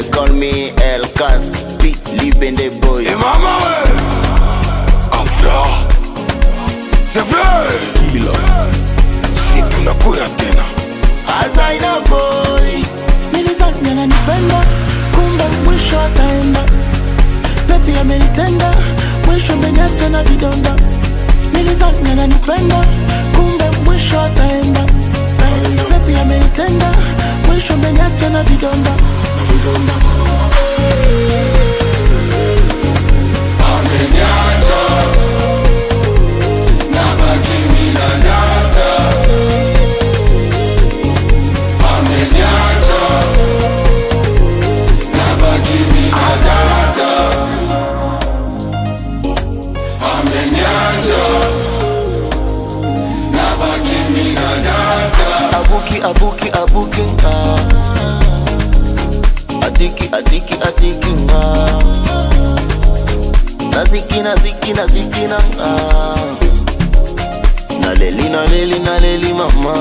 Call me El Caspi, living the boy. Et maman Afra c'est vrai si tunakuya tena Azaina boy. Nilizani ananipenda, kumbe mwisho ataenda. Baby amenitenda, mwisho ameniacha na vidonda. Nilizani ananipenda, kumbe mwisho ataenda. Baby amenitenda, mwisho ameniacha na vidonda. Abuki atiki naziki naleli mama.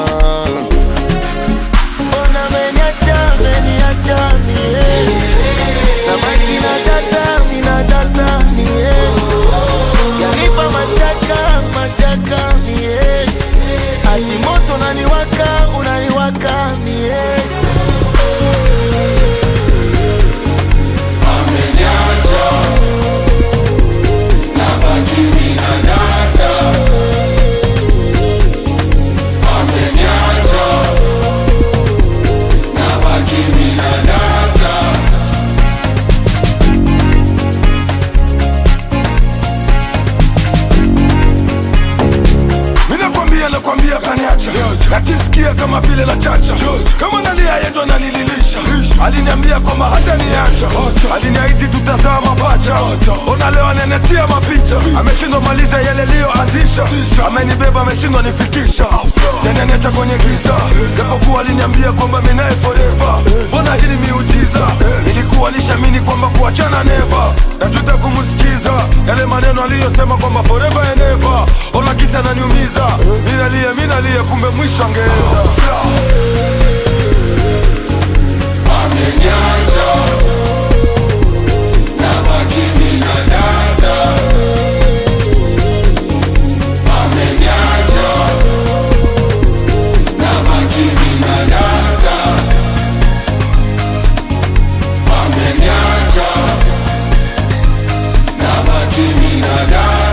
Ona meniacha mie, nabaki na data mie, yanipa mashaka mie, ati moto unaniwaka mie. Nakwambia kaniacha, natisikia kama vile la chacha. Kama nalia yendo ananililisha. Aliniambia kwamba hata niacha, aliniahidi tutazaa mapacha. Ona leo anenetia mapicha, ameshindwa maliza yale liyoanzisha. Amenibeba ameshindwa nifikisha, neneneta kwenye giza. Japokuwa aliniambia kwamba mimi naye forever. Mbona hili miujiza, ilikuwa nishamini kwamba kuachana never. Najuta kumusikiza yale maneno aliyosema kwamba forever and never. Ona kisa ananiumiza, minalia kumbe mwisho angeenda. Ameniacha, nabaki mimi na data. Ameniacha, nabaki mimi na data. Ameniacha, nabaki mimi na data.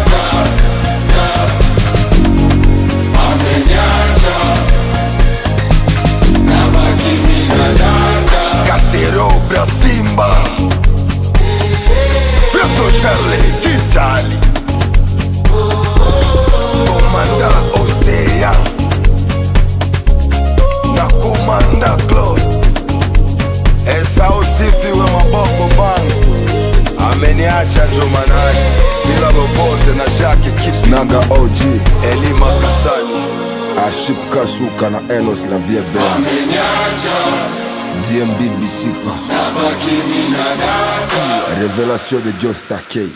Simba Preso Charlie Kitali Komanda Osea na Komanda Claude Esa usifi we maboko bang. Ameniacha Jomanani Sila Lobose na Jackie Kiss Naga OG Elima Kasani Aship Kasuka na Enos la Vie Ben. Ameniacha DMB Bisika nabaki mimi na data. Révélation de Joe Stakey.